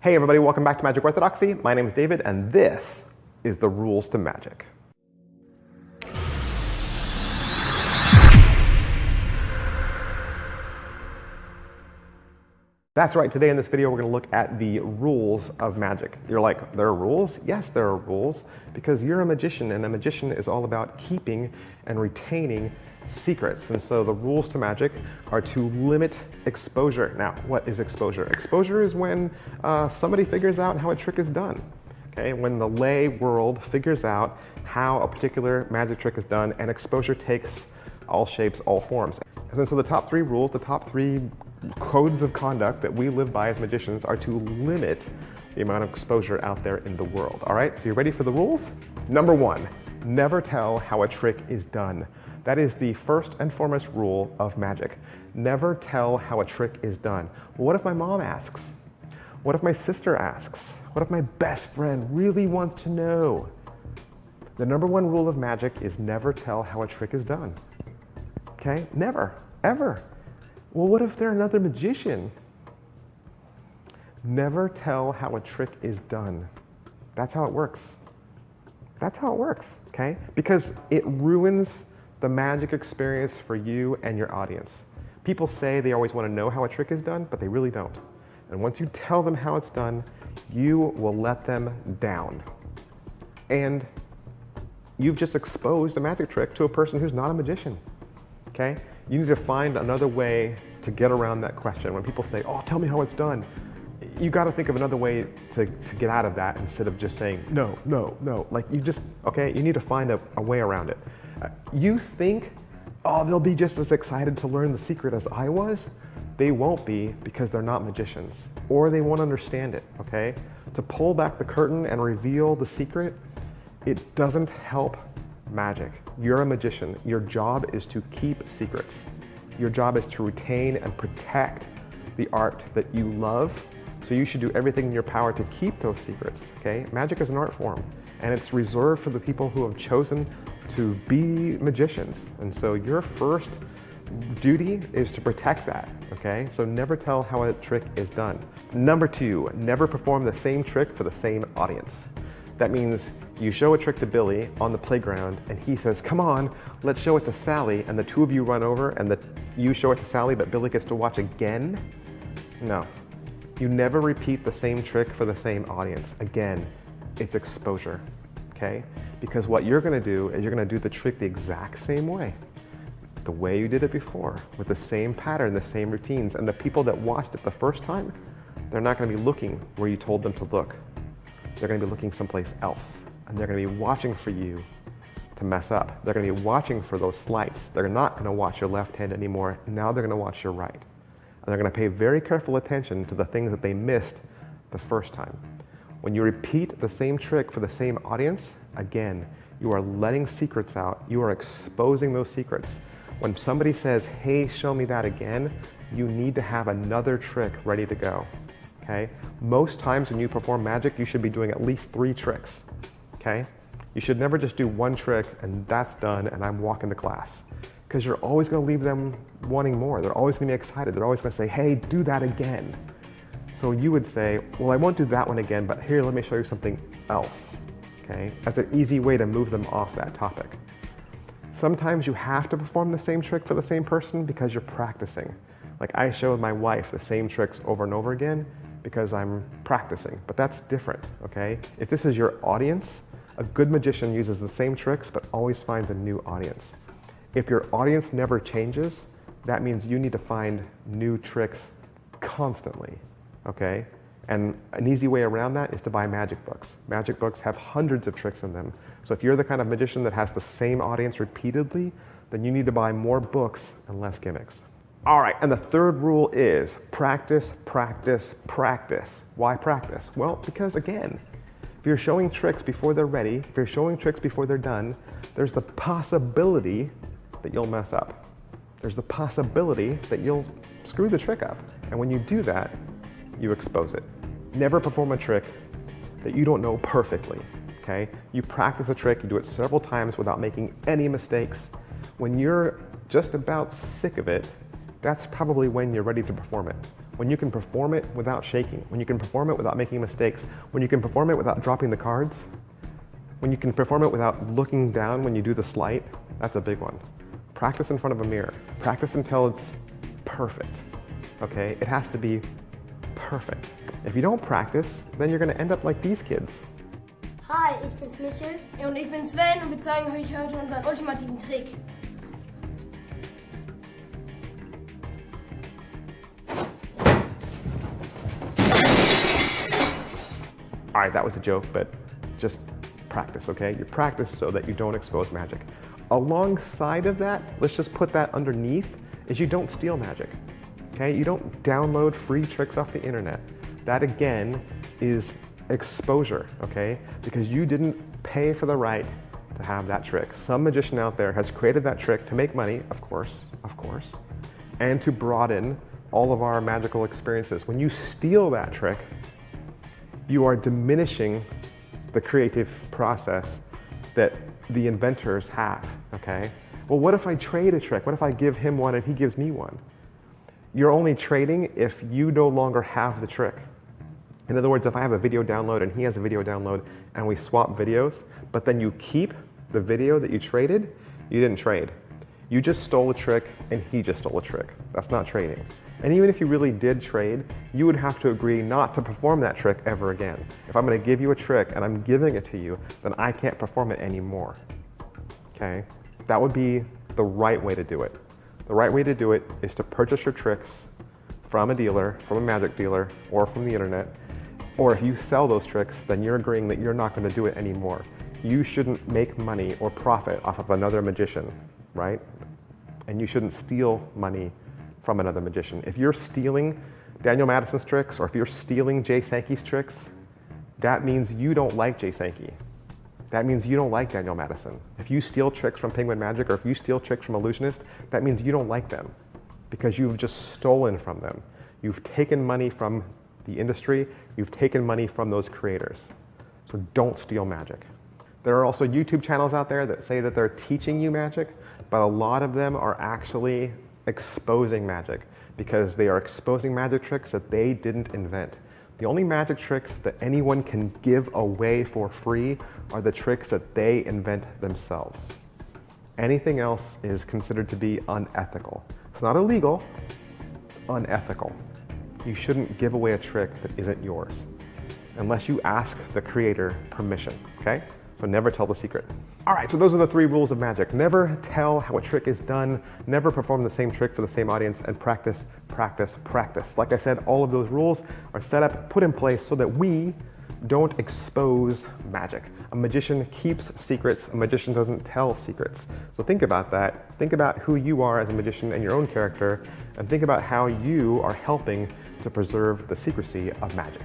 Hey everybody, welcome back to Magic Orthodoxy. My name is David and this is the rules to magic. That's right, today in this video we're going to look at the rules of magic. You're like, there are rules? Yes, there are rules, because you're a magician and a magician is all about keeping and retaining secrets. And so the rules to magic are to limit exposure. Now, what is exposure? Exposure is when somebody figures out how a trick is done. Okay, when the lay world figures out how a particular magic trick is done, and exposure takes all shapes, all forms. And so the top three rules, the top three codes of conduct that we live by as magicians are to limit the amount of exposure out there in the world. All right, so you ready for the rules? Number one, never tell how a trick is done. That is the first and foremost rule of magic. Never tell how a trick is done. Well, what if my mom asks? What if my sister asks? What if my best friend really wants to know? The number one rule of magic is never tell how a trick is done. Okay, never, ever. Well, what if they're another magician? Never tell how a trick is done. That's how it works. That's how it works, okay? Because it ruins the magic experience for you and your audience. People say they always want to know how a trick is done, but they really don't. And once you tell them how it's done, you will let them down. And you've just exposed a magic trick to a person who's not a magician. Okay? You need to find another way to get around that question. When people say, oh, tell me how it's done, you got to think of another way to get out of that instead of just saying, no, no, no. Like you just, okay, you need to find a way around it. You think, oh, they'll be just as excited to learn the secret as I was. They won't be, because they're not magicians, or they won't understand it, okay? To pull back the curtain and reveal the secret, it doesn't help magic. You're a magician. Your job is to keep secrets. Your job is to retain and protect the art that you love. So you should do everything in your power to keep those secrets, okay? Magic is an art form, and it's reserved for the people who have chosen to be magicians. And so your first duty is to protect that, okay? So never tell how a trick is done. Number two, never perform the same trick for the same audience. That means you show a trick to Billy on the playground and he says, come on, let's show it to Sally, and the two of you run over and you show it to Sally but Billy gets to watch again? No. You never repeat the same trick for the same audience. Again, it's exposure, okay? Because what you're gonna do is you're gonna do the trick the exact same way you did it before, with the same pattern, the same routines, and the people that watched it the first time, they're not gonna be looking where you told them to look. They're gonna be looking someplace else, and they're gonna be watching for you to mess up. They're gonna be watching for those slights. They're not gonna watch your left hand anymore. Now they're gonna watch your right. And they're gonna pay very careful attention to the things that they missed the first time. When you repeat the same trick for the same audience, again, you are letting secrets out. You are exposing those secrets. When somebody says, hey, show me that again, you need to have another trick ready to go. Okay? Most times when you perform magic, you should be doing at least 3 tricks, okay? You should never just do one trick and that's done and I'm walking to class, because you're always gonna leave them wanting more. They're always gonna be excited. They're always gonna say, hey, do that again. So you would say, well, I won't do that one again, but here, let me show you something else, okay? That's an easy way to move them off that topic. Sometimes you have to perform the same trick for the same person because you're practicing. Like I show my wife the same tricks over and over again because I'm practicing, but that's different, okay? If this is your audience, a good magician uses the same tricks but always finds a new audience. If your audience never changes, that means you need to find new tricks constantly, okay? And an easy way around that is to buy magic books. Magic books have hundreds of tricks in them. So if you're the kind of magician that has the same audience repeatedly, then you need to buy more books and less gimmicks. All right, and the third rule is practice, practice, practice. Why practice? Well, because again, if you're showing tricks before they're ready, if you're showing tricks before they're done, there's the possibility that you'll mess up. There's the possibility that you'll screw the trick up. And when you do that, you expose it. Never perform a trick that you don't know perfectly, okay? You practice a trick, you do it several times without making any mistakes. When you're just about sick of it, that's probably when you're ready to perform it. when you can perform it without shaking, when you can perform it without making mistakes, when you can perform it without dropping the cards, when you can perform it without looking down when you do the sleight, that's a big one. Practice in front of a mirror. Practice until it's perfect, okay? It has to be perfect. If you don't practice, then you're gonna end up like these kids. Hi, ich bin's Michel. Und ich bin Sven und wir zeigen euch heute unseren ultimativen Trick. All right, that was a joke, but just practice, okay? You practice so that you don't expose magic. Alongside of that, let's just put that underneath, is you don't steal magic, okay? You don't download free tricks off the internet. That again is exposure, okay? Because you didn't pay for the right to have that trick. Some magician out there has created that trick to make money, of course, and to broaden all of our magical experiences. When you steal that trick, you are diminishing the creative process that the inventors have, okay? Well, what if I trade a trick? What if I give him one and he gives me one? You're only trading if you no longer have the trick. In other words, if I have a video download and he has a video download and we swap videos, but then you keep the video that you traded, you didn't trade. You just stole a trick and he just stole a trick. That's not trading. And even if you really did trade, you would have to agree not to perform that trick ever again. If I'm gonna give you a trick and I'm giving it to you, then I can't perform it anymore, okay? That would be the right way to do it. The right way to do it is to purchase your tricks from a dealer, from a magic dealer, or from the internet. Or if you sell those tricks, then you're agreeing that you're not gonna do it anymore. You shouldn't make money or profit off of another magician, right? And you shouldn't steal money from another magician. If you're stealing Daniel Madison's tricks, or if you're stealing Jay Sankey's tricks, that means you don't like Jay Sankey. That means you don't like Daniel Madison. If you steal tricks from Penguin Magic, or if you steal tricks from Illusionist, that means you don't like them because you've just stolen from them. You've taken money from the industry, you've taken money from those creators. So don't steal magic. There are also YouTube channels out there that say that they're teaching you magic, but a lot of them are actually exposing magic because they are exposing magic tricks that they didn't invent. The only magic tricks that anyone can give away for free are the tricks that they invent themselves. Anything else is considered to be unethical. It's not illegal, it's unethical. You shouldn't give away a trick that isn't yours unless you ask the creator permission, okay? So never tell the secret. All right, so those are the 3 rules of magic. Never tell how a trick is done, never perform the same trick for the same audience, and practice, practice, practice. Like I said, all of those rules are set up, put in place so that we don't expose magic. A magician keeps secrets, a magician doesn't tell secrets. So think about that. Think about who you are as a magician and your own character, and think about how you are helping to preserve the secrecy of magic.